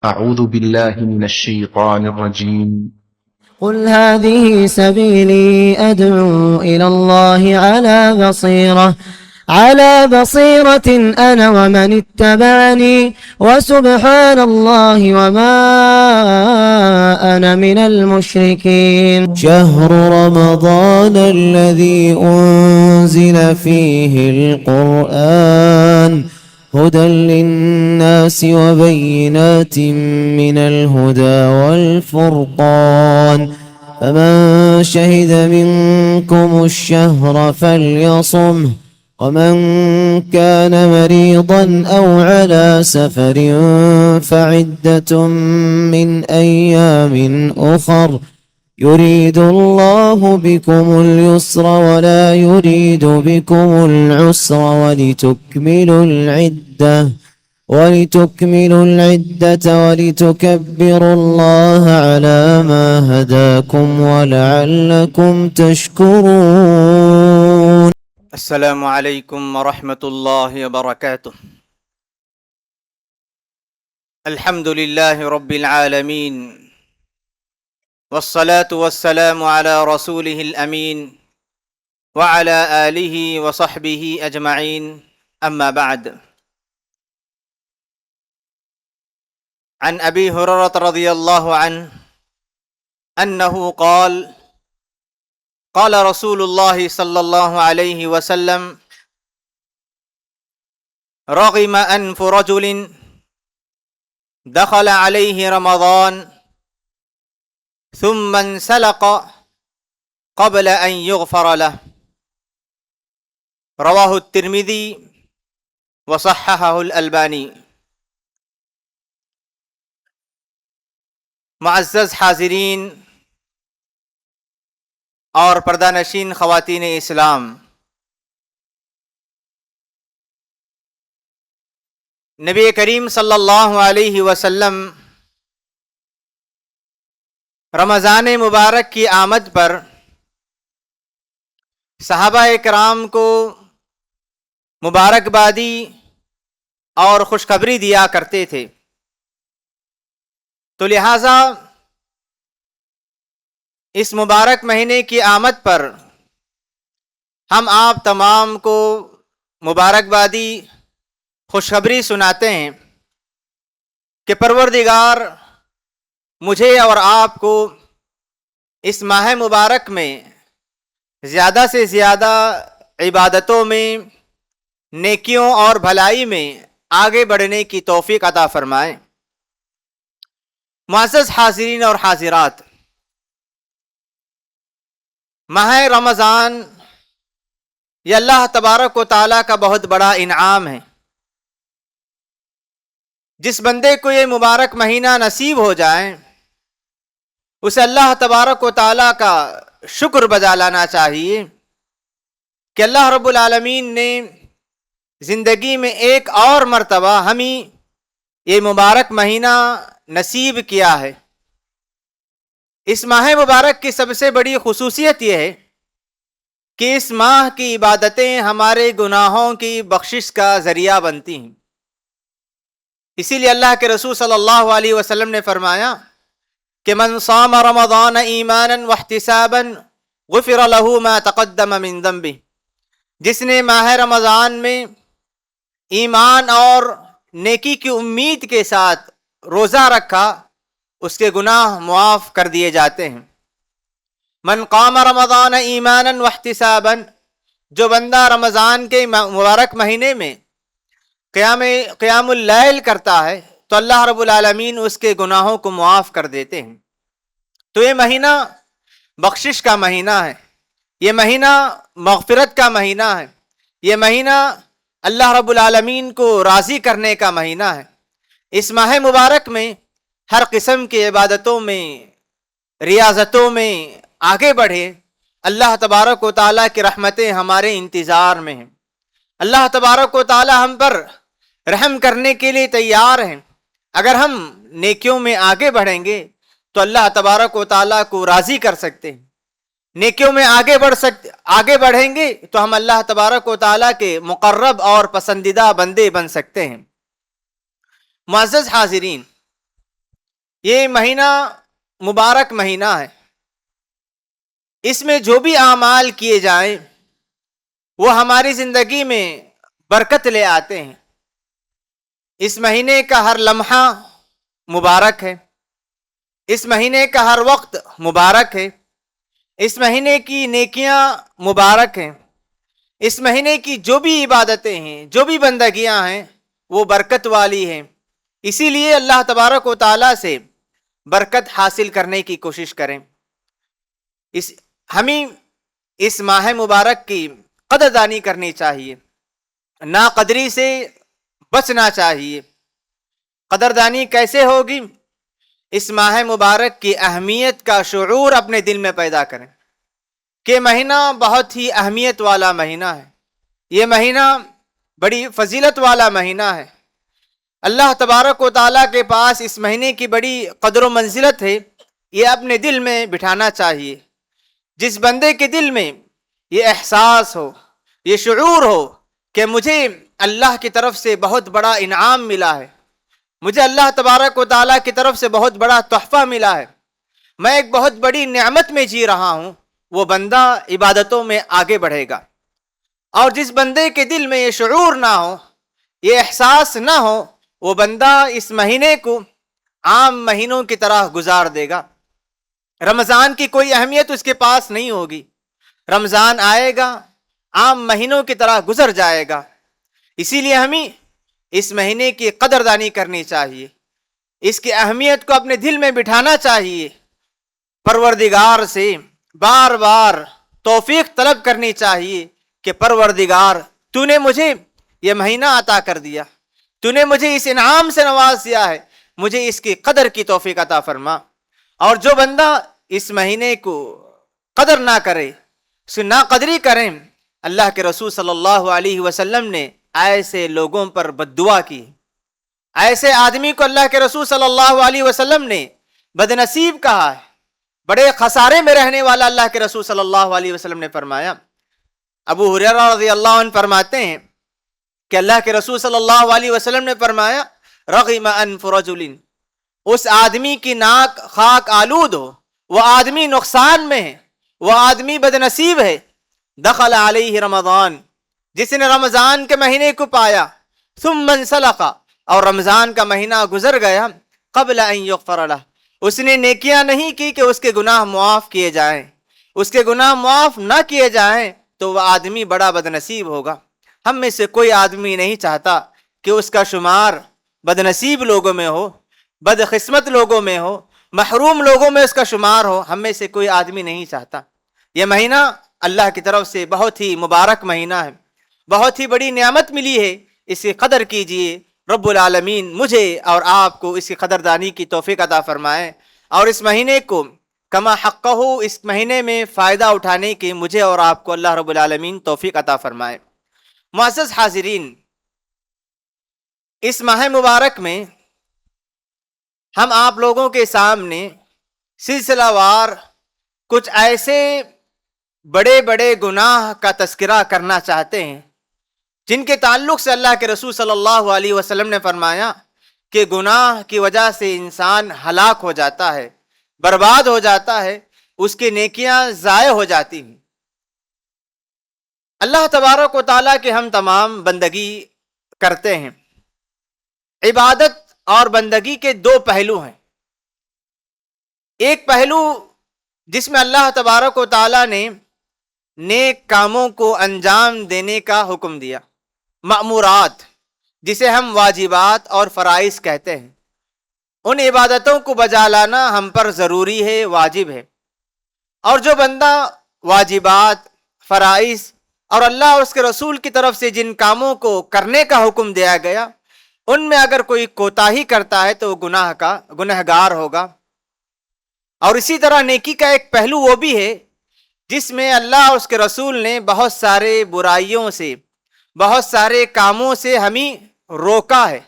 أعوذ بالله من الشيطان الرجيم. قل هذه سبيلي أدعو إلى الله على بصيرة أنا ومن اتبعني وسبحان الله وما أنا من المشركين. شهر رمضان الذي أنزل فيه القرآن هدى للناس وبينات من الهدى والفرقان فمن شهد منكم الشهر فليصمه ومن كان مريضا أو على سفر فعدة من أيام أخر يريد الله بكم اليسر ولا يريد بكم العسر ولتكملوا العدة ولتكبروا الله على ما هداكم ولعلكم تشكرون. السلام علیکم ورحمۃ اللہ وبرکاتہ. الحمد للہ رب العالمین والصلاة والسلام على رسوله الامین وعلى آلہ وصحبہ اجمعین. اما بعد. عن ابی ہریرہ رضی اللہ عنہ انہ قال قال رسول اللہ صلی اللہ علیہ وسلم رغم انف رجل دخل علیہ رمضان ثم انسلق قبل ان یغفر له. رواہ الترمذی وصححہ الالبانی. معزز حاضرین اور پردہ نشین خواتین اسلام، نبی کریم صلی اللہ علیہ وسلم رمضان مبارک کی آمد پر صحابہ کرام کو مبارکبادی اور خوشخبری دیا کرتے تھے. تو لہٰذا اس مبارک مہینے کی آمد پر ہم آپ تمام کو مبارکبادی خوشخبری سناتے ہیں کہ پروردگار مجھے اور آپ کو اس ماہ مبارک میں زیادہ سے زیادہ عبادتوں میں، نیکیوں اور بھلائی میں آگے بڑھنے کی توفیق عطا فرمائے. معزز حاضرین اور حاضرات، ماہ رمضان یہ اللہ تبارک و تعالیٰ کا بہت بڑا انعام ہے. جس بندے کو یہ مبارک مہینہ نصیب ہو جائے اسے اللہ تبارک و تعالیٰ کا شکر بجا لانا چاہیے کہ اللہ رب العالمین نے زندگی میں ایک اور مرتبہ ہمیں یہ مبارک مہینہ نصیب کیا ہے. اس ماہ مبارک کی سب سے بڑی خصوصیت یہ ہے کہ اس ماہ کی عبادتیں ہمارے گناہوں کی بخشش کا ذریعہ بنتی ہیں. اسی لیے اللہ کے رسول صلی اللہ علیہ وسلم نے فرمایا کہ من صام رمضان ایمانا واحتسابا غفر له ما تقدم من ذنبه. جس نے ماہ رمضان میں ایمان اور نیکی کی امید کے ساتھ روزہ رکھا اس کے گناہ معاف کر دیے جاتے ہیں. من قام رمضان ایمانا واحتسابا، جو بندہ رمضان کے مبارک مہینے میں قیام اللیل کرتا ہے تو اللہ رب العالمین اس کے گناہوں کو معاف کر دیتے ہیں. تو یہ مہینہ بخشش کا مہینہ ہے، یہ مہینہ مغفرت کا مہینہ ہے، یہ مہینہ اللہ رب العالمین کو راضی کرنے کا مہینہ ہے. اس ماہ مبارک میں ہر قسم کی عبادتوں میں، ریاضتوں میں آگے بڑھے. اللہ تبارک و تعالیٰ کی رحمتیں ہمارے انتظار میں ہیں. اللہ تبارک و تعالیٰ ہم پر رحم کرنے کے لیے تیار ہیں. اگر ہم نیکیوں میں آگے بڑھیں گے تو اللہ تبارک و تعالیٰ کو راضی کر سکتے ہیں. نیکیوں میں آگے بڑھیں گے تو ہم اللہ تبارک و تعالیٰ کے مقرب اور پسندیدہ بندے بن سکتے ہیں. معزز حاضرین، یہ مہینہ مبارک مہینہ ہے، اس میں جو بھی اعمال کیے جائیں وہ ہماری زندگی میں برکت لے آتے ہیں۔ اس مہینے کا ہر لمحہ مبارک ہے، اس مہینے کا ہر وقت مبارک ہے، اس مہینے کی نیکیاں مبارک ہیں، اس مہینے کی جو بھی عبادتیں ہیں، جو بھی بندگیاں ہیں وہ برکت والی ہیں۔ اسی لیے اللہ تبارک و تعالیٰ سے برکت حاصل کرنے کی کوشش کریں۔ ہمیں اس ماہ مبارک کی قدردانی کرنی چاہیے، ناقدری سے بچنا چاہیے۔ قدردانی کیسے ہوگی؟ اس ماہ مبارک کی اہمیت کا شعور اپنے دل میں پیدا کریں کہ مہینہ بہت ہی اہمیت والا مہینہ ہے، یہ مہینہ بڑی فضیلت والا مہینہ ہے۔ اللہ تبارک و تعالیٰ کے پاس اس مہینے کی بڑی قدر و منزلت ہے، یہ اپنے دل میں بٹھانا چاہیے۔ جس بندے کے دل میں یہ احساس ہو، یہ شعور ہو کہ مجھے اللہ کی طرف سے بہت بڑا انعام ملا ہے، مجھے اللہ تبارک و تعالیٰ کی طرف سے بہت بڑا تحفہ ملا ہے، میں ایک بہت بڑی نعمت میں جی رہا ہوں، وہ بندہ عبادتوں میں آگے بڑھے گا۔ اور جس بندے کے دل میں یہ شعور نہ ہو، یہ احساس نہ ہو، وہ بندہ اس مہینے کو عام مہینوں کی طرح گزار دے گا۔ رمضان کی کوئی اہمیت اس کے پاس نہیں ہوگی، رمضان آئے گا عام مہینوں کی طرح گزر جائے گا۔ اسی لیے ہمیں اس مہینے کی قدردانی کرنی چاہیے، اس کی اہمیت کو اپنے دل میں بٹھانا چاہیے، پروردگار سے بار بار توفیق طلب کرنی چاہیے کہ پروردگار تو نے مجھے یہ مہینہ عطا کر دیا، تو نے مجھے اس انعام سے نواز دیا ہے، مجھے اس کی قدر کی توفیق عطا فرما۔ اور جو بندہ اس مہینے کو قدر نہ کرے، اس کی ناقدری کریں، اللہ کے رسول صلی اللہ علیہ وسلم نے ایسے لوگوں پر بد دعا کی، ایسے آدمی کو اللہ کے رسول صلی اللہ علیہ وسلم نے بد نصیب کہا ہے، بڑے خسارے میں رہنے والا اللہ کے رسول صلی اللہ علیہ وسلم نے فرمایا۔ ابو ہریرہ رضی اللہ عنہ فرماتے ہیں کہ اللہ کے رسول صلی اللہ علیہ وسلم نے فرمایا رغم انف رجل، اس آدمی کی ناک خاک آلود ہو، وہ آدمی نقصان میں ہے، وہ آدمی بد نصیب ہے، دخل علیہ رمضان، جس نے رمضان کے مہینے کو پایا، ثم انسلخ، اور رمضان کا مہینہ گزر گیا، قبل ان یغفر لہ، اس نے نیکیاں نہیں کی کہ اس کے گناہ معاف کیے جائیں، اس کے گناہ معاف نہ کیے جائیں تو وہ آدمی بڑا بد نصیب ہوگا۔ ہم میں سے کوئی آدمی نہیں چاہتا کہ اس کا شمار بد نصیب لوگوں میں ہو، بد قسمت لوگوں میں ہو، محروم لوگوں میں اس کا شمار ہو، ہم میں سے کوئی آدمی نہیں چاہتا۔ یہ مہینہ اللہ کی طرف سے بہت ہی مبارک مہینہ ہے، بہت ہی بڑی نعمت ملی ہے، اس کی قدر کیجئے۔ رب العالمین مجھے اور آپ کو اس کی قدردانی کی توفیق عطا فرمائے، اور اس مہینے کو کما حقہ، اس مہینے میں فائدہ اٹھانے کی مجھے اور آپ کو اللہ رب العالمین توفیق عطا فرمائے۔ معزز حاضرین، اس ماہ مبارک میں ہم آپ لوگوں کے سامنے سلسلہ وار کچھ ایسے بڑے بڑے گناہ کا تذکرہ کرنا چاہتے ہیں جن کے تعلق سے اللہ کے رسول صلی اللہ علیہ وسلم نے فرمایا کہ گناہ کی وجہ سے انسان ہلاک ہو جاتا ہے، برباد ہو جاتا ہے، اس کی نیکیاں ضائع ہو جاتی ہیں۔ اللہ تبارک و تعالیٰ کے ہم تمام بندگی کرتے ہیں۔ عبادت اور بندگی کے دو پہلو ہیں، ایک پہلو جس میں اللہ تبارک و تعالیٰ نے نیک کاموں کو انجام دینے کا حکم دیا، مأمورات جسے ہم واجبات اور فرائض کہتے ہیں، ان عبادتوں کو بجا لانا ہم پر ضروری ہے، واجب ہے۔ اور جو بندہ واجبات، فرائض اور اللہ اور اس کے رسول کی طرف سے جن کاموں کو کرنے کا حکم دیا گیا ان میں اگر کوئی کوتاہی کرتا ہے تو وہ گنہگار ہوگا۔ اور اسی طرح نیکی کا ایک پہلو وہ بھی ہے جس میں اللہ اور اس کے رسول نے بہت سارے برائیوں سے، بہت سارے کاموں سے ہمیں روکا ہے،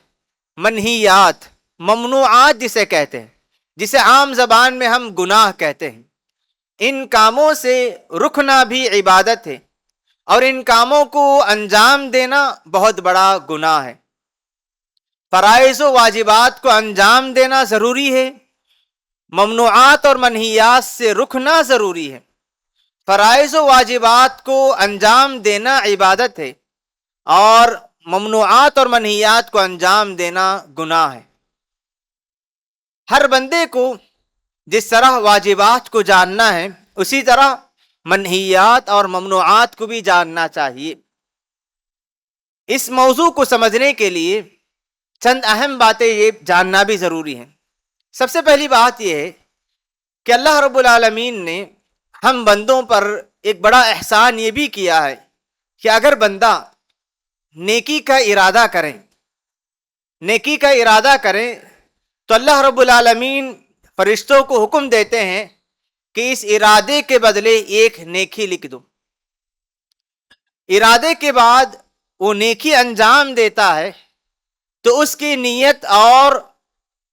منہیات، ممنوعات جسے کہتے ہیں، جسے عام زبان میں ہم گناہ کہتے ہیں۔ ان کاموں سے رکنا بھی عبادت ہے، اور ان کاموں کو انجام دینا بہت بڑا گناہ ہے۔ فرائض و واجبات کو انجام دینا ضروری ہے، ممنوعات اور منہیات سے رکنا ضروری ہے۔ فرائض و واجبات کو انجام دینا عبادت ہے اور ممنوعات اور منہیات کو انجام دینا گناہ ہے۔ ہر بندے کو جس طرح واجبات کو جاننا ہے اسی طرح منہیات اور ممنوعات کو بھی جاننا چاہیے۔ اس موضوع کو سمجھنے کے لیے چند اہم باتیں یہ جاننا بھی ضروری ہیں۔ سب سے پہلی بات یہ ہے کہ اللہ رب العالمین نے ہم بندوں پر ایک بڑا احسان یہ بھی کیا ہے کہ اگر بندہ نیکی کا ارادہ کریں تو اللہ رب العالمین فرشتوں کو حکم دیتے ہیں کہ اس ارادے کے بدلے ایک نیکی لکھ دو۔ ارادے کے بعد وہ نیکی انجام دیتا ہے تو اس کی نیت اور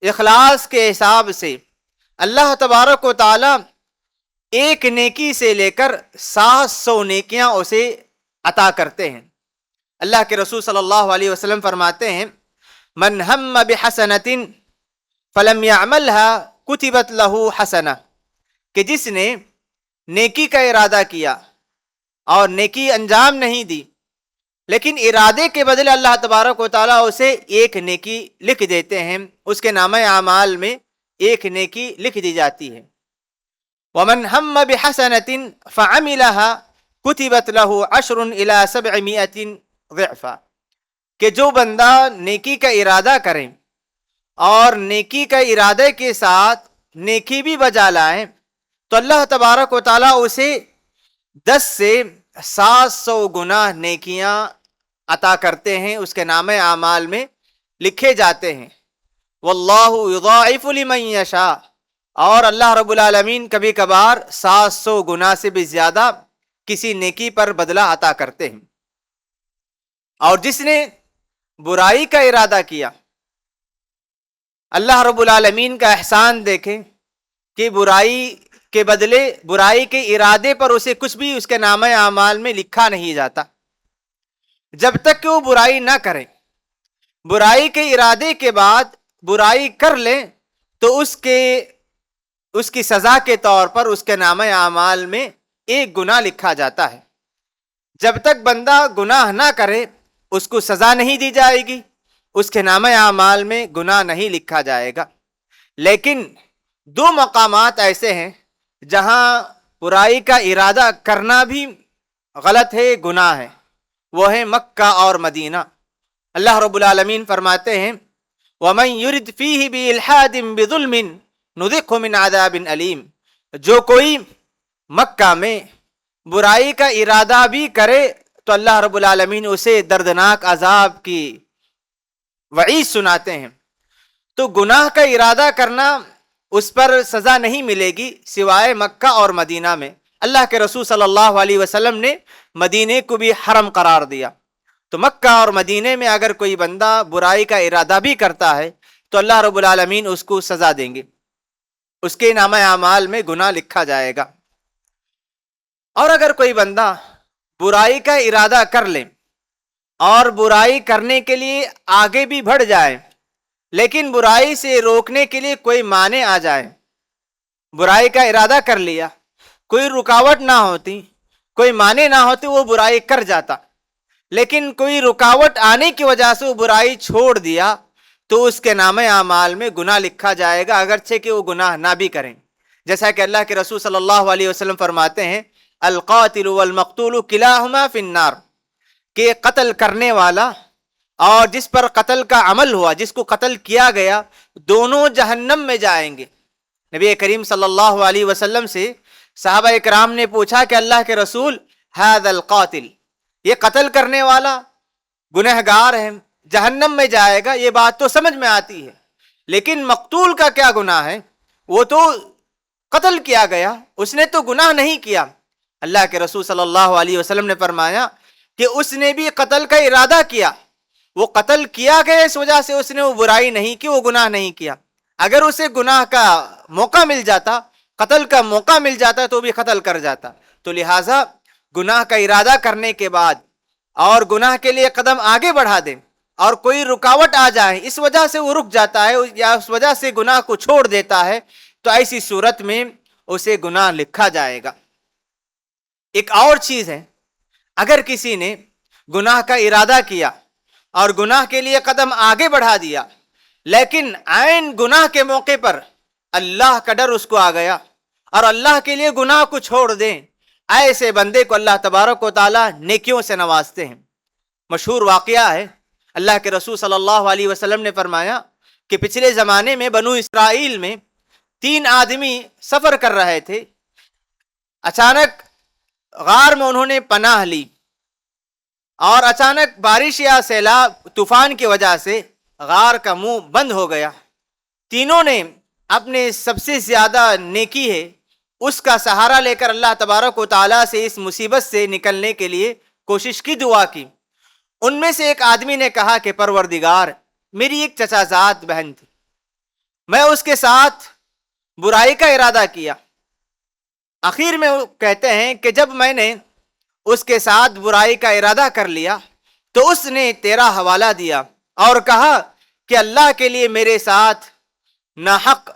اخلاص کے حساب سے اللہ تبارک و تعالی ایک نیکی سے لے کر 700 نیکیاں اسے عطا کرتے ہیں۔ اللہ کے رسول صلی اللہ علیہ وسلم فرماتے ہیں من ہم بحسنۃ فلم يعملها کتبت لہ حسنہ، کہ جس نے نیکی کا ارادہ کیا اور نیکی انجام نہیں دی لیکن ارادے کے بدلے اللہ تبارک و تعالیٰ اسے ایک نیکی لکھ دیتے ہیں، اس کے نامہ اعمال میں ایک نیکی لکھ دی جاتی ہے۔ ومن ہم بحسنۃ فعملها کتبت لہ 10 الی 700 ضعفا، کہ جو بندہ نیکی کا ارادہ کرے اور نیکی کا ارادے کے ساتھ نیکی بھی بجا لائے تو اللہ تبارک و تعالیٰ اسے 10 سے 700 گنا نیکیاں عطا کرتے ہیں، اس کے نامہ اعمال میں لکھے جاتے ہیں۔ واللہ یضاعف لمن یشاء، اور اللہ رب العالمین کبھی کبھار 700 گنا سے بھی زیادہ کسی نیکی پر بدلہ عطا کرتے ہیں۔ اور جس نے برائی کا ارادہ کیا، اللہ رب العالمین کا احسان دیکھیں کہ برائی کے بدلے، برائی کے ارادے پر اسے کچھ بھی اس کے نامہ اعمال میں لکھا نہیں جاتا جب تک کہ وہ برائی نہ کریں۔ برائی کے ارادے کے بعد برائی کر لیں تو اس کی سزا کے طور پر اس کے نامہ اعمال میں ایک گناہ لکھا جاتا ہے۔ جب تک بندہ گناہ نہ کرے اس کو سزا نہیں دی جائے گی، اس کے نامہ اعمال میں گناہ نہیں لکھا جائے گا۔ لیکن 2 مقامات ایسے ہیں جہاں برائی کا ارادہ کرنا بھی غلط ہے، گناہ ہے، وہ ہے مکہ اور مدینہ۔ اللہ رب العالمین فرماتے ہیں وَمَن يُرِدْ فِيهِ بِإِلْحَادٍ بِظُلْمٍ نُذِقْهُ مِنْ عَذَابٍ أَلِيمٍ، جو کوئی مکہ میں برائی کا ارادہ بھی کرے تو اللہ رب العالمین اسے دردناک عذاب کی وعید سناتے ہیں۔ تو گناہ کا ارادہ کرنا اس پر سزا نہیں ملے گی سوائے مکہ اور مدینہ میں۔ اللہ کے رسول صلی اللہ علیہ وسلم نے مدینے کو بھی حرم قرار دیا، تو مکہ اور مدینے میں اگر کوئی بندہ برائی کا ارادہ بھی کرتا ہے تو اللہ رب العالمین اس کو سزا دیں گے، اس کے نامہ اعمال میں گناہ لکھا جائے گا۔ اور اگر کوئی بندہ برائی کا ارادہ کر لے اور برائی کرنے کے لیے آگے بھی بڑھ جائے لیکن برائی سے روکنے کے لیے کوئی مانع آ جائے، برائی کا ارادہ کر لیا، کوئی رکاوٹ نہ ہوتی، کوئی مانع نہ ہوتی، وہ برائی کر جاتا، لیکن کوئی رکاوٹ آنے کی وجہ سے وہ برائی چھوڑ دیا تو اس کے نامہ اعمال میں گناہ لکھا جائے گا اگرچہ کہ وہ گناہ نہ بھی کریں۔ جیسا کہ اللہ کے رسول صلی اللہ علیہ وسلم فرماتے ہیں القاتل والمقتول کلاہما فی النار، کہ قتل کرنے والا اور جس پر قتل کا عمل ہوا، جس کو قتل کیا گیا، دونوں جہنم میں جائیں گے۔ نبی کریم صلی اللہ علیہ وسلم سے صحابہ اکرام نے پوچھا کہ اللہ کے رسول ھذا القاتل، یہ قتل کرنے والا گنہگار ہے، جہنم میں جائے گا، یہ بات تو سمجھ میں آتی ہے، لیکن مقتول کا کیا گناہ ہے؟ وہ تو قتل کیا گیا، اس نے تو گناہ نہیں کیا۔ اللہ کے رسول صلی اللہ علیہ وسلم نے فرمایا کہ اس نے بھی قتل کا ارادہ کیا، وہ قتل کیا گیا اس وجہ سے اس نے وہ برائی نہیں کی، وہ گناہ نہیں کیا۔ اگر اسے گناہ کا موقع مل جاتا، قتل کا موقع مل جاتا تو بھی قتل کر جاتا۔ تو لہٰذا گناہ کا ارادہ کرنے کے بعد اور گناہ کے لیے قدم آگے بڑھا دیں اور کوئی رکاوٹ آ جائے، اس وجہ سے وہ رک جاتا ہے یا اس وجہ سے گناہ کو چھوڑ دیتا ہے، تو ایسی صورت میں اسے گناہ لکھا جائے گا۔ ایک اور چیز ہے، اگر کسی نے گناہ کا ارادہ کیا اور گناہ کے لیے قدم آگے بڑھا دیا، لیکن عین گناہ کے موقع پر اللہ کا ڈر اس کو آ گیا اور اللہ کے لیے گناہ کو چھوڑ دیں، ایسے بندے کو اللہ تبارک و تعالیٰ نیکیوں سے نوازتے ہیں۔ مشہور واقعہ ہے، اللہ کے رسول صلی اللہ علیہ وسلم نے فرمایا کہ پچھلے زمانے میں بنو اسرائیل میں 3 آدمی سفر کر رہے تھے، اچانک غار میں انہوں نے پناہ لی اور اچانک بارش یا سیلاب طوفان کی وجہ سے غار کا منہ بند ہو گیا۔ تینوں نے اپنے سب سے زیادہ نیکی ہے اس کا سہارا لے کر اللہ تبارک و تعالیٰ سے اس مصیبت سے نکلنے کے لیے کوشش کی، دعا کی۔ ان میں سے ایک آدمی نے کہا کہ پروردگار، میری ایک چچا زاد بہن تھی، میں اس کے ساتھ برائی کا ارادہ کیا، آخر میں وہ کہتے ہیں کہ جب میں نے اس کے ساتھ برائی کا ارادہ کر لیا تو اس نے تیرا حوالہ دیا اور کہا کہ اللہ کے لیے میرے ساتھ ناحق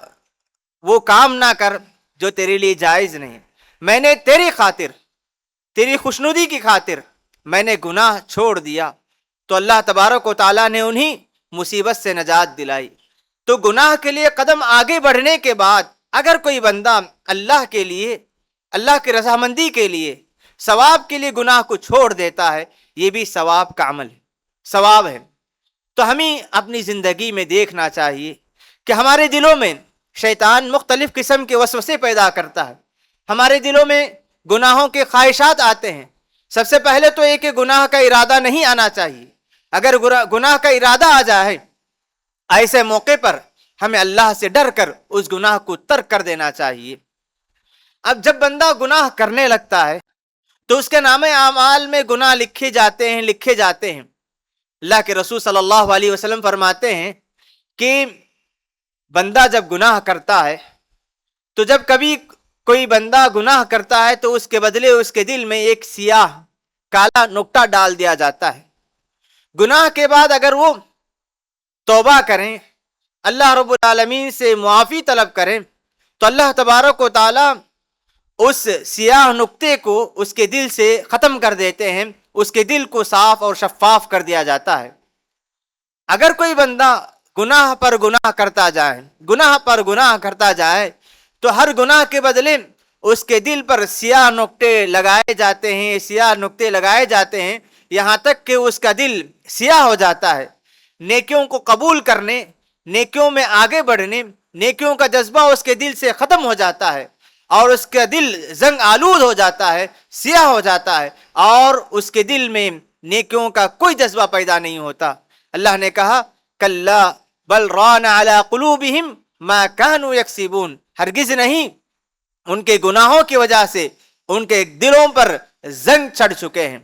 وہ کام نہ کر جو تیرے لیے جائز نہیں۔ میں نے تیری خاطر، تیری خوشنودی کی خاطر میں نے گناہ چھوڑ دیا، تو اللہ تبارک و تعالیٰ نے انہی مصیبت سے نجات دلائی۔ تو گناہ کے لیے قدم آگے بڑھنے کے بعد اگر کوئی بندہ اللہ کے لیے، اللہ کی رضامندی کے لیے، ثواب کے لیے گناہ کو چھوڑ دیتا ہے، یہ بھی ثواب کا عمل ہے، ثواب ہے۔ تو ہمیں اپنی زندگی میں دیکھنا چاہیے کہ ہمارے دلوں میں شیطان مختلف قسم کے وسوسے پیدا کرتا ہے، ہمارے دلوں میں گناہوں کے خواہشات آتے ہیں۔ سب سے پہلے تو ایک گناہ کا ارادہ نہیں آنا چاہیے۔ اگر گناہ کا ارادہ آ جائے، ایسے موقع پر ہمیں اللہ سے ڈر کر اس گناہ کو ترک کر دینا چاہیے۔ اب جب بندہ گناہ کرنے لگتا ہے تو اس کے نام اعمال میں گناہ لکھے جاتے ہیں۔ اللہ کے رسول صلی اللہ علیہ وسلم فرماتے ہیں کہ بندہ جب گناہ کرتا ہے تو جب کبھی کوئی بندہ گناہ کرتا ہے تو اس کے بدلے اس کے دل میں ایک سیاہ کالا نقطہ ڈال دیا جاتا ہے۔ گناہ کے بعد اگر وہ توبہ کریں، اللہ رب العالمین سے معافی طلب کریں، تو اللہ تبارک و تعالی اس سیاہ نقطے کو اس کے دل سے ختم کر دیتے ہیں، اس کے دل کو صاف اور شفاف کر دیا جاتا ہے۔ اگر کوئی بندہ گناہ پر گناہ کرتا جائے تو ہر گناہ کے بدلے اس کے دل پر سیاہ نقطے لگائے جاتے ہیں یہاں تک کہ اس کا دل سیاہ ہو جاتا ہے۔ نیکیوں کو قبول کرنے، نیکیوں میں آگے بڑھنے، نیکیوں کا جذبہ اس کے دل سے ختم ہو جاتا ہے اور اس کا دل زنگ آلود ہو جاتا ہے، سیاہ ہو جاتا ہے اور اس کے دل میں نیکیوں کا کوئی جذبہ پیدا نہیں ہوتا۔ اللہ نے کہا کلا بل ران علی قلوبہم ما کانوا یکسبون، ہرگز نہیں، ان کے گناہوں کی وجہ سے ان کے دلوں پر زنگ چڑھ چکے ہیں۔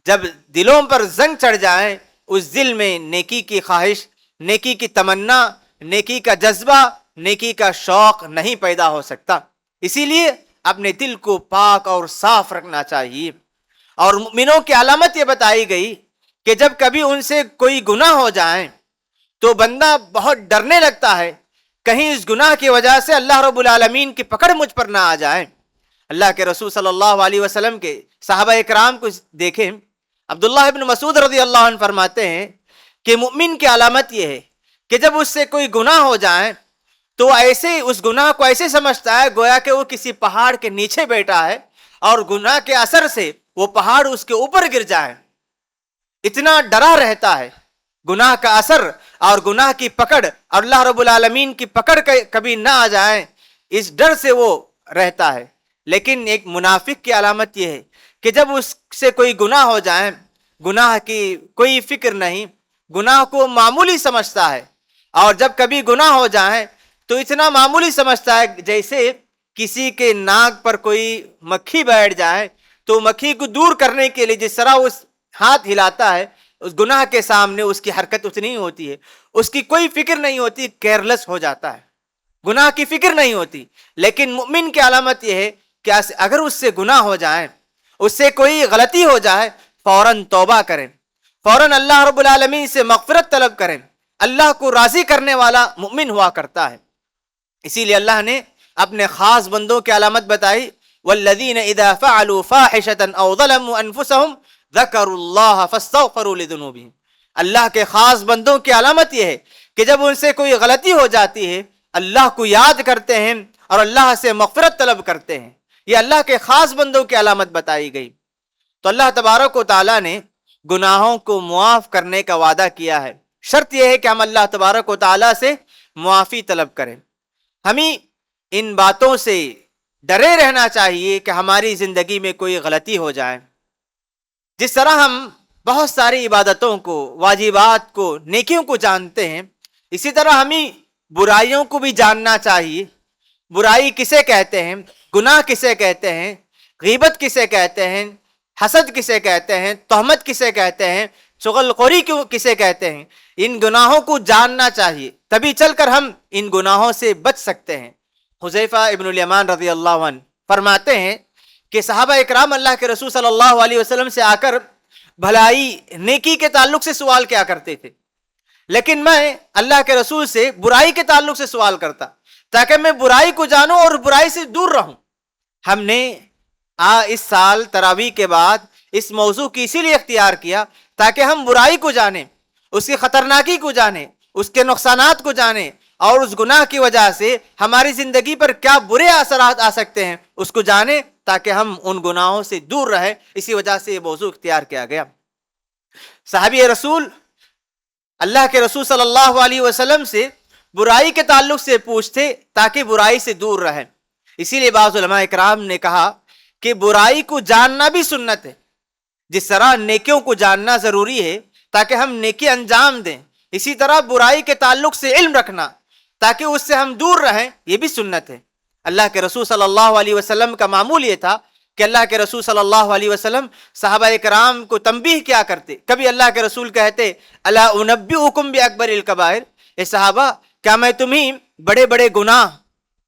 جب دلوں پر زنگ چڑھ جائیں، اس دل میں نیکی کی خواہش، نیکی کی تمنا، نیکی کا جذبہ، نیکی کا شوق نہیں پیدا ہو سکتا۔ اسی لیے اپنے دل کو پاک اور صاف رکھنا چاہیے۔ اور مومنوں کی علامت یہ بتائی گئی کہ جب کبھی ان سے کوئی گناہ ہو جائے تو بندہ بہت ڈرنے لگتا ہے، کہیں اس گناہ کی وجہ سے اللہ رب العالمین کی پکڑ مجھ پر نہ آ جائے۔ اللہ کے رسول صلی اللہ علیہ وسلم کے صحابہ اکرام کو دیکھیں، عبداللہ ابن مسعود رضی اللہ عنہ فرماتے ہیں کہ مومن کی علامت یہ ہے کہ جب اس سے کوئی گناہ ہو جائے تو ایسے اس گناہ کو ایسے سمجھتا ہے گویا کہ وہ کسی پہاڑ کے نیچے بیٹھا ہے اور گناہ کے اثر سے وہ پہاڑ اس کے اوپر گر جائے، اتنا ڈرا رہتا ہے۔ گناہ کا اثر اور گناہ کی پکڑ اور اللہ رب العالمین کی پکڑ کبھی نہ آ جائے، اس ڈر سے وہ رہتا ہے۔ لیکن ایک منافق کی علامت یہ ہے کہ جب اس سے کوئی گناہ ہو جائے، گناہ کی کوئی فکر نہیں، گناہ کو معمولی سمجھتا ہے، اور جب کبھی گناہ ہو جائے تو اتنا معمولی سمجھتا ہے جیسے کسی کے ناک پر کوئی مکھی بیٹھ جائے تو مکھی کو دور کرنے کے لیے جس طرح اس ہاتھ ہلاتا ہے، اس گناہ کے سامنے اس کی حرکت اتنی ہی ہوتی ہے، اس کی کوئی فکر نہیں ہوتی، کیئرلیس ہو جاتا ہے، گناہ کی فکر نہیں ہوتی۔ لیکن مومن کی علامت یہ ہے کہ اگر اس سے گناہ ہو جائے، اس سے کوئی غلطی ہو جائے، فوراً توبہ کریں، فوراً اللہ رب العالمین سے مغفرت طلب کریں۔ اللہ کو راضی کرنے والا مومن ہوا کرتا ہے۔ اسی لیے اللہ نے اپنے خاص بندوں کی علامت بتائی، والذین اذا فعلوا فاحشۃ او ظلموا انفسهم ذکروا اللہ فاستغفروا لذنوبهم، اللہ کے خاص بندوں کی علامت یہ ہے کہ جب ان سے کوئی غلطی ہو جاتی ہے اللہ کو یاد کرتے ہیں اور اللہ سے مغفرت طلب کرتے ہیں. یہ اللہ کے خاص بندوں کی علامت بتائی گئی. تو اللہ تبارک و تعالیٰ نے گناہوں کو معاف کرنے کا وعدہ کیا ہے. شرط یہ ہے کہ ہم اللہ تبارک و تعالیٰ سے معافی طلب کریں. ہمیں ان باتوں سے ڈرے رہنا چاہیے کہ ہماری زندگی میں کوئی غلطی ہو جائے. جس طرح ہم بہت ساری عبادتوں کو، واجبات کو، نیکیوں کو جانتے ہیں، اسی طرح ہمیں برائیوں کو بھی جاننا چاہیے. برائی کسے کہتے ہیں، گناہ کسے کہتے ہیں، غیبت کسے کہتے ہیں، حسد کسے کہتے ہیں، تہمت کسے کہتے ہیں، چغل خوری کسے کہتے ہیں. ان گناہوں کو جاننا چاہیے، تبھی چل کر ہم ان گناہوں سے بچ سکتے ہیں. حذیفہ ابن الیمان رضی اللہ عنہ فرماتے ہیں کہ صحابہ اکرام اللہ کے رسول صلی اللہ علیہ وسلم سے آ کر بھلائی نیکی کے تعلق سے سوال کیا کرتے تھے، لیکن میں اللہ کے رسول سے برائی کے تعلق سے سوال کرتا تاکہ میں برائی کو جانوں اور برائی سے دور رہوں. ہم نے اس سال تراویح کے بعد اس موضوع کی اسی لیے اختیار کیا تاکہ ہم برائی کو جانیں، اس کی خطرناکی کو جانیں، اس کے نقصانات کو جانیں، اور اس گناہ کی وجہ سے ہماری زندگی پر کیا برے اثرات آ سکتے ہیں اس کو جانیں تاکہ ہم ان گناہوں سے دور رہیں. اسی وجہ سے یہ موضوع اختیار کیا گیا. صحابی رسول اللہ کے رسول صلی اللہ علیہ وسلم سے برائی کے تعلق سے پوچھتے تاکہ برائی سے دور رہیں. اسی لیے بعض علماء اکرام نے کہا کہ برائی کو جاننا بھی سنت ہے. جس طرح نیکیوں کو جاننا ضروری ہے تاکہ ہم نیکی انجام دیں، اسی طرح برائی کے تعلق سے علم رکھنا تاکہ اس سے ہم دور رہیں یہ بھی سنت ہے. اللہ کے رسول صلی اللہ علیہ وسلم کا معمول یہ تھا کہ اللہ کے رسول صلی اللہ علیہ وسلم صحابہ کرام کو تنبیہ کیا کرتے. کبھی اللہ کے رسول کہتے الا انبئکم باکبر الکبائر، اے صحابہ کیا میں تمہیں بڑے بڑے گناہ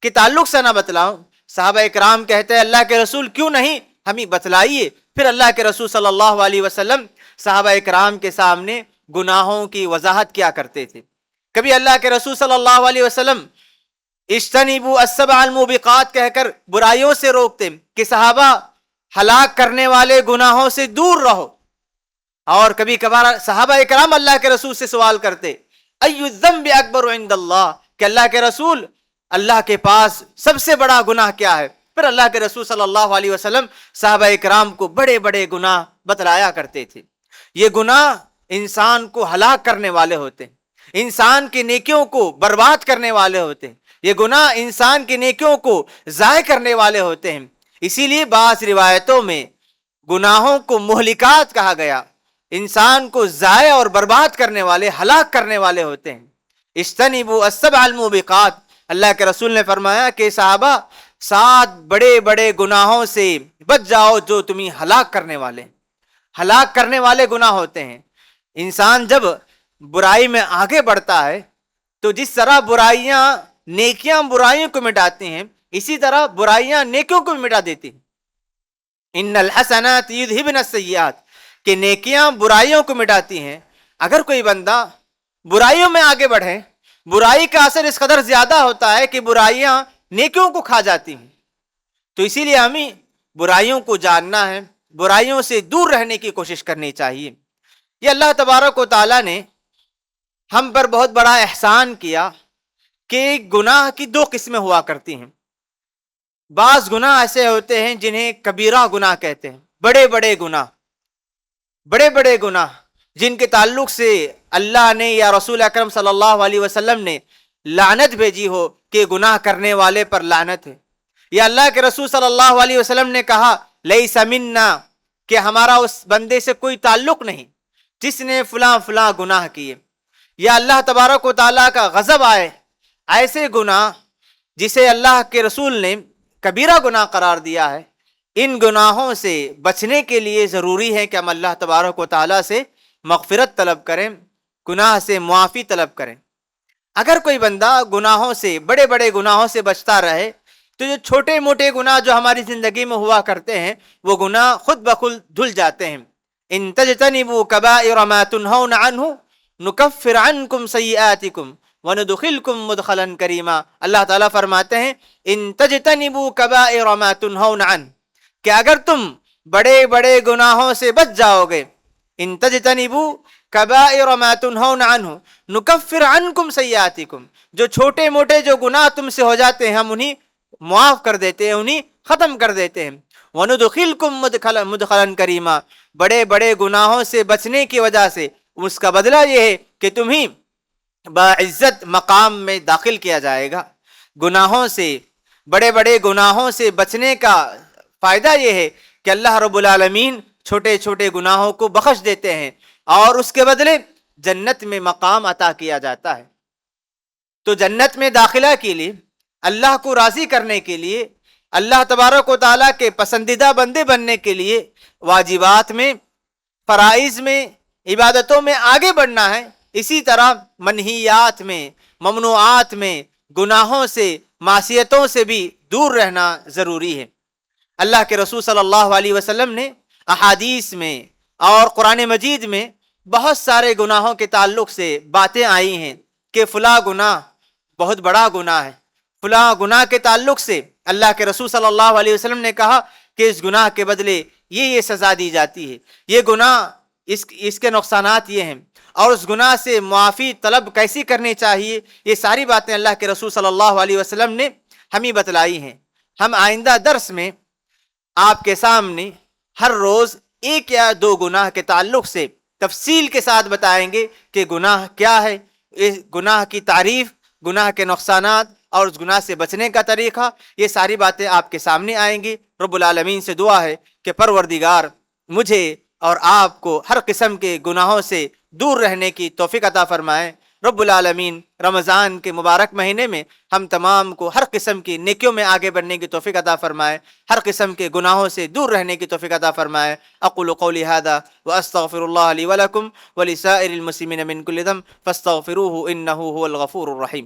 کے تعلق سے نہ بتلاؤں؟ صحابہ کرام کہتے اللہ کے رسول کیوں نہیں، ہمیں بتلائیے. پھر اللہ کے رسول صلی اللہ علیہ وسلم صحابہ کرام کے سامنے گناہوں کی وضاحت کیا کرتے تھے. کبھی اللہ کے رسول صلی اللہ علیہ وسلم اجتنبوا السبع الموبقات کہہ کر برائیوں سے روکتے کہ صحابہ ہلاک کرنے والے گناہوں سے دور رہو. اور کبھی کبھار صحابہ اکرام اللہ کے رسول سے سوال کرتے ای الذنب اکبر عند اللہ، کہ اللہ کے رسول اللہ کے پاس سب سے بڑا گناہ کیا ہے؟ پھر اللہ کے رسول صلی اللہ علیہ وسلم صحابہ اکرام کو بڑے بڑے گناہ بتلایا کرتے تھے. یہ گناہ انسان کو ہلاک کرنے والے ہوتے ہیں، انسان کی نیکیوں کو برباد کرنے والے ہوتے ہیں. یہ گناہ انسان کی نیکیوں کو ضائع کرنے والے ہوتے ہیں. اسی لیے بعض روایتوں میں گناہوں کو مہلکات کہا گیا. انسان کو ضائع اور برباد کرنے والے، ہلاک کرنے والے ہوتے ہیں. اجتنبوا السبع الموبقات، اللہ کے رسول نے فرمایا کہ صحابہ 7 بڑے بڑے گناہوں سے بچ جاؤ جو تمہیں ہلاک کرنے والے گناہ ہوتے ہیں. انسان جب برائی میں آگے بڑھتا ہے تو جس طرح نیکیاں برائیوں کو مٹاتی ہیں، اسی طرح برائیاں نیکیوں کو بھی مٹا دیتی ہیں. ان الحسنات یذہبن السیئات، کہ نیکیاں برائیوں کو مٹاتی ہیں. اگر کوئی بندہ برائیوں میں آگے بڑھے، برائی کا اثر اس قدر زیادہ ہوتا ہے کہ برائیاں نیکیوں کو کھا جاتی ہیں. تو اسی لیے ہمیں برائیوں کو جاننا ہے، برائیوں سے دور رہنے کی کوشش کرنی چاہیے. یہ اللہ تبارک و تعالیٰ نے ہم پر بہت بڑا احسان کیا کہ گناہ کی 2 قسمیں ہوا کرتی ہیں. بعض گناہ ایسے ہوتے ہیں جنہیں کبیرہ گناہ کہتے ہیں، بڑے بڑے گناہ جن کے تعلق سے اللہ نے یا رسول اکرم صلی اللہ علیہ وسلم نے لعنت بھیجی ہو کہ گناہ کرنے والے پر لعنت ہے. یا اللہ کے رسول صلی اللہ علیہ وسلم نے کہا لیس منا، کہ ہمارا اس بندے سے کوئی تعلق نہیں جس نے فلاں گناہ کیے. یا اللہ تبارک و تعالیٰ کا غضب آئے، ایسے گناہ جسے اللہ کے رسول نے کبیرہ گناہ قرار دیا ہے. ان گناہوں سے بچنے کے لیے ضروری ہے کہ ہم اللہ تبارک و تعالیٰ سے مغفرت طلب کریں، گناہ سے معافی طلب کریں. اگر کوئی بندہ گناہوں سے، بڑے بڑے گناہوں سے بچتا رہے تو جو چھوٹے موٹے گناہ جو ہماری زندگی میں ہوا کرتے ہیں وہ گناہ خود بخود دھل جاتے ہیں. ان تجتنبوا کبائر ما تنہون عنہ نکفر عنکم سیئاتکم وندخلکم مدخلا کریما۔ اللہ تعالیٰ فرماتے ہیں ان تجتنبوا کبائر ما تنہون عنہ، کہ اگر تم بڑے بڑے گناہوں سے بچ جاؤ گے، ان تجتنبوا کبائر ما تنہون عنہ نکفر عنکم سیئاتکم، جو چھوٹے موٹے جو گناہ تم سے ہو جاتے ہیں ہم انہیں معاف کر دیتے ہیں، انہیں ختم کر دیتے ہیں۔ وندخلکم مدخلا کریما، بڑے بڑے گناہوں سے بچنے کی وجہ سے اس کا بدلہ یہ ہے کہ تمہیں باعزت مقام میں داخل کیا جائے گا۔ گناہوں سے، بڑے بڑے گناہوں سے بچنے کا فائدہ یہ ہے کہ اللہ رب العالمین چھوٹے چھوٹے گناہوں کو بخش دیتے ہیں اور اس کے بدلے جنت میں مقام عطا کیا جاتا ہے۔ تو جنت میں داخلہ کے لیے، اللہ کو راضی کرنے کے لیے، اللہ تبارک و تعالیٰ کے پسندیدہ بندے بننے کے لیے واجبات میں، فرائض میں، عبادتوں میں آگے بڑھنا ہے۔ اسی طرح منہیات میں، ممنوعات میں، گناہوں سے، معصیتوں سے بھی دور رہنا ضروری ہے۔ اللہ کے رسول صلی اللہ علیہ وسلم نے احادیث میں اور قرآن مجید میں بہت سارے گناہوں کے تعلق سے باتیں آئی ہیں کہ فلاں گناہ بہت بڑا گناہ ہے، فلاں گناہ کے تعلق سے اللہ کے رسول صلی اللہ علیہ وسلم نے کہا کہ اس گناہ کے بدلے یہ سزا دی جاتی ہے، یہ گناہ اس کے نقصانات یہ ہیں، اور اس گناہ سے معافی طلب کیسی کرنی چاہیے، یہ ساری باتیں اللہ کے رسول صلی اللہ علیہ وسلم نے ہمیں بتلائی ہیں۔ ہم آئندہ درس میں آپ کے سامنے ہر روز ایک یا دو گناہ کے تعلق سے تفصیل کے ساتھ بتائیں گے کہ گناہ کیا ہے، اس گناہ کی تعریف، گناہ کے نقصانات اور اس گناہ سے بچنے کا طریقہ، یہ ساری باتیں آپ کے سامنے آئیں گی۔ رب العالمین سے دعا ہے کہ پروردگار مجھے اور آپ کو ہر قسم کے گناہوں سے دور رہنے کی توفیق عطا فرمائے۔ رب العالمین رمضان کے مبارک مہینے میں ہم تمام کو ہر قسم کی نیکیوں میں آگے بڑھنے کی توفیق عطا فرمائے، ہر قسم کے گناہوں سے دور رہنے کی توفیق عطا فرمائے۔ اقول قولی ھذا واستغفر اللہ لی ولکم ولسائر المسلمین من کل ذنب فاستغفروہ انہ ھو الغفور الرحیم۔